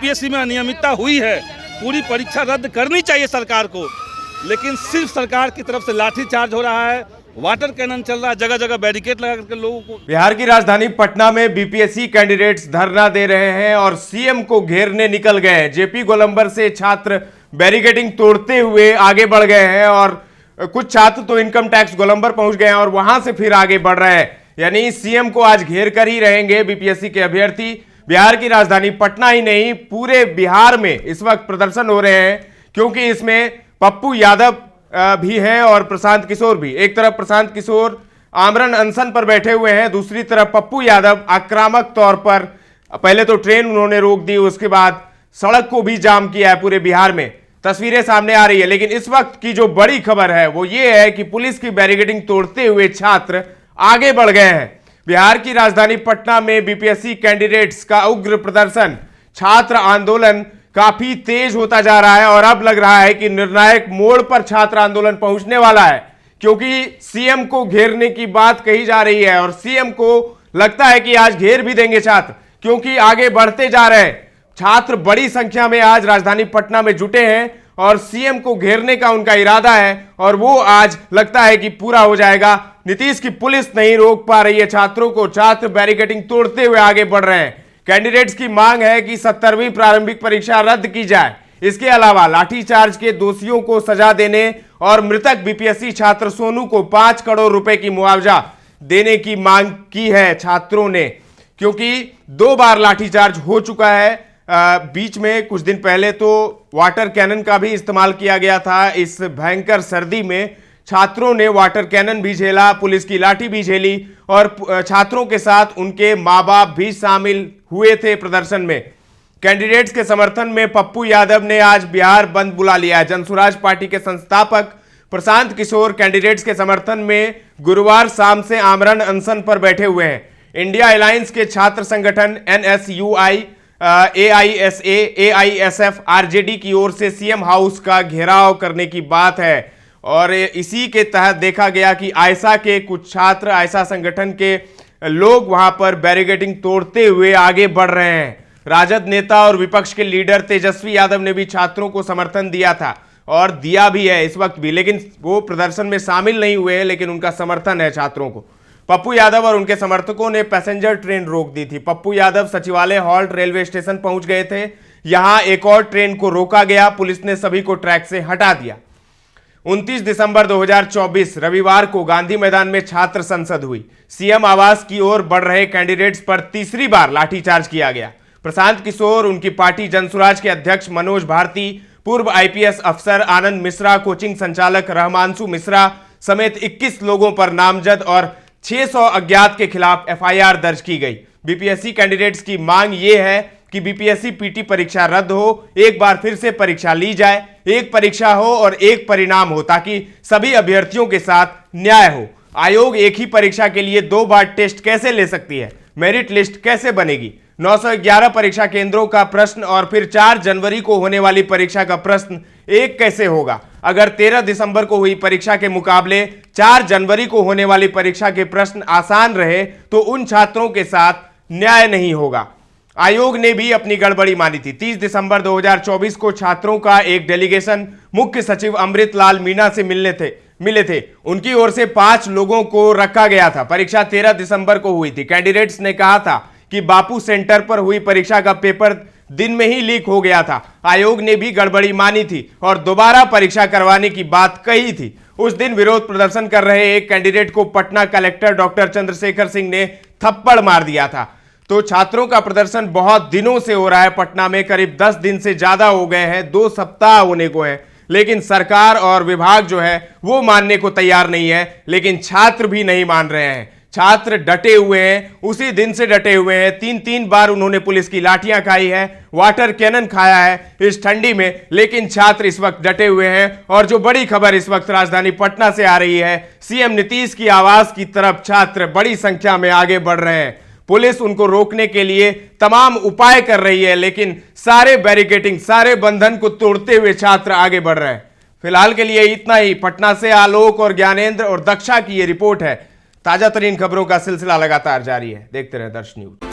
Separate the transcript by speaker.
Speaker 1: BPSC में अनियमितता हुई है, पूरी परीक्षा रद्द करनी चाहिए सरकार को, लेकिन सिर्फ सरकार की तरफ से लाठीचार्ज हो रहा है, वाटर कैनन चल रहा है, जगह जगह बैरिकेड लगा करके लोगों को।
Speaker 2: बिहार की राजधानी पटना में बीपीएससी कैंडिडेट्स धरना दे रहे हैं और सीएम को घेरने निकल गए हैं। जेपी गोलंबर से छात्र बैरिकेडिंग तोड़ते हुए आगे बढ़ गए हैं और कुछ छात्र तो इनकम टैक्स गोलंबर पहुंच गए हैं और वहां से फिर आगे बढ़ रहे हैं। यानी सीएम को आज घेर कर ही रहेंगे बीपीएससी के अभ्यर्थी। बिहार की राजधानी पटना ही नहीं, पूरे बिहार में इस वक्त प्रदर्शन हो रहे हैं, क्योंकि इसमें पप्पू यादव भी है और प्रशांत किशोर भी। एक तरफ प्रशांत किशोर आमरण अनशन पर बैठे हुए हैं, दूसरी तरफ पप्पू यादव आक्रामक तौर पर पहले तो ट्रेन उन्होंने रोक दी, उसके बाद सड़क को भी जाम किया है पूरे बिहार में। तस्वीरें सामने आ रही है, लेकिन इस वक्त की जो बड़ी खबर है वो ये है कि पुलिस की बैरिकेडिंग तोड़ते हुए छात्र आगे बढ़ गए हैं। बिहार की राजधानी पटना में बीपीएससी कैंडिडेट्स का उग्र प्रदर्शन, छात्र आंदोलन काफी तेज होता जा रहा है और अब लग रहा है कि निर्णायक मोड़ पर छात्र आंदोलन पहुंचने वाला है, क्योंकि सीएम को घेरने की बात कही जा रही है और सीएम को लगता है कि आज घेर भी देंगे छात्र, क्योंकि आगे बढ़ते जा रहे हैं। छात्र बड़ी संख्या में आज राजधानी पटना में जुटे हैं और सीएम को घेरने का उनका इरादा है और वो आज लगता है कि पूरा हो जाएगा। नीतीश की पुलिस नहीं रोक पा रही है छात्रों को, छात्र बैरिकेडिंग तोड़ते हुए आगे बढ़ रहे हैं। कैंडिडेट्स की मांग है कि 70वीं प्रारंभिक परीक्षा रद्द की जाए। इसके अलावा लाठीचार्ज के दोषियों को सजा देने और मृतक बीपीएससी छात्र सोनू को 5 करोड़ रुपए की मुआवजा देने की मांग की है छात्रों ने, क्योंकि 2 बार लाठीचार्ज हो चुका है। बीच में कुछ दिन पहले तो वाटर कैनन का भी इस्तेमाल किया गया था। इस भयंकर सर्दी में छात्रों ने वाटर कैनन भी झेला, पुलिस की लाठी भी झेली और छात्रों के साथ उनके मां बाप भी शामिल हुए थे प्रदर्शन में। कैंडिडेट्स के समर्थन में पप्पू यादव ने आज बिहार बंद बुला लिया है। जनसुराज पार्टी के संस्थापक प्रशांत किशोर कैंडिडेट्स के समर्थन में गुरुवार शाम से आमरण अनशन पर बैठे हुए हैं। इंडिया अलायंस के छात्र संगठन एनएसयूआई, एआईएसए, एआईएसएफ, आरजेडी की ओर से सीएम हाउस का घेराव करने की बात है और इसी के तहत देखा गया कि आयसा के कुछ छात्र, आयसा संगठन के लोग वहां पर बैरिकेडिंग तोड़ते हुए आगे बढ़ रहे हैं। राजद नेता और विपक्ष के लीडर तेजस्वी यादव ने भी छात्रों को समर्थन दिया था और दिया भी है इस वक्त भी, लेकिन वो प्रदर्शन में शामिल नहीं हुए हैं, लेकिन उनका समर्थन है छात्रों को। पप्पू यादव और उनके समर्थकों ने पैसेंजर ट्रेन रोक दी थी। पप्पू यादव सचिवालय हॉल्ट रेलवे स्टेशन पहुंच गए थे, यहां एक और ट्रेन को रोका गया, पुलिस ने सभी को ट्रैक से हटा दिया। 29 दिसंबर 2024 रविवार को गांधी मैदान में छात्र संसद हुई। सीएम आवास की ओर बढ़ रहे कैंडिडेट्स पर तीसरी बार लाठीचार्ज किया गया। प्रशांत किशोर, उनकी पार्टी जनसुराज के अध्यक्ष मनोज भारती, पूर्व आईपीएस अफसर आनंद मिश्रा, कोचिंग संचालक रहमांशु मिश्रा समेत 21 लोगों पर नामजद और 600 अज्ञात के खिलाफ एफआईआर दर्ज की गई। बीपीएससी कैंडिडेट्स की मांग यह है कि बीपीएससी पीटी परीक्षा रद्द हो, एक बार फिर से परीक्षा ली जाए, एक परीक्षा हो और एक परिणाम हो, ताकि सभी अभ्यर्थियों के साथ न्याय हो। आयोग एक ही परीक्षा के लिए 2 बार टेस्ट कैसे ले सकती है? मेरिट लिस्ट कैसे बनेगी? 911 परीक्षा केंद्रों का प्रश्न और फिर 4 जनवरी को होने वाली परीक्षा का प्रश्न एक कैसे होगा? अगर 13 दिसंबर को हुई परीक्षा के मुकाबले 4 जनवरी को होने वाली परीक्षा के प्रश्न आसान रहे तो उन छात्रों के साथ न्याय नहीं होगा। आयोग ने भी अपनी गड़बड़ी मानी थी। 30 दिसंबर 2024 को छात्रों का एक डेलीगेशन मुख्य सचिव अमृत लाल मीणा से मिले थे। उनकी ओर से 5 लोगों को रखा गया था। परीक्षा 13 दिसंबर को हुई थी। कैंडिडेट्स ने कहा था कि बापू सेंटर पर हुई परीक्षा का पेपर दिन में ही लीक हो गया था। आयोग ने भी गड़बड़ी मानी थी और दोबारा परीक्षा करवाने की बात कही थी। उस दिन विरोध प्रदर्शन कर रहे एक कैंडिडेट को पटना कलेक्टर डॉक्टर चंद्रशेखर सिंह ने थप्पड़ मार दिया था। तो छात्रों का प्रदर्शन बहुत दिनों से हो रहा है पटना में, करीब 10 दिन से ज्यादा हो गए हैं, 2 सप्ताह होने को है, लेकिन सरकार और विभाग जो है वो मानने को तैयार नहीं है, लेकिन छात्र भी नहीं मान रहे हैं। छात्र डटे हुए हैं, उसी दिन से डटे हुए हैं। 3 बार उन्होंने पुलिस की लाठियां खाई है, वाटर कैनन खाया है इस ठंडी में, लेकिन छात्र इस वक्त डटे हुए हैं। और जो बड़ी खबर इस वक्त राजधानी पटना से आ रही है, सीएम नीतीश की आवास की तरफ छात्र बड़ी संख्या में आगे बढ़ रहे हैं। पुलिस उनको रोकने के लिए तमाम उपाय कर रही है, लेकिन सारे बैरिकेडिंग, सारे बंधन को तोड़ते हुए छात्र आगे बढ़ रहे हैं। फिलहाल के लिए इतना ही। पटना से आलोक और ज्ञानेंद्र और दक्षा की ये रिपोर्ट है। ताजा तरीन खबरों का सिलसिला लगातार जारी है। देखते रहे दर्श न्यूज।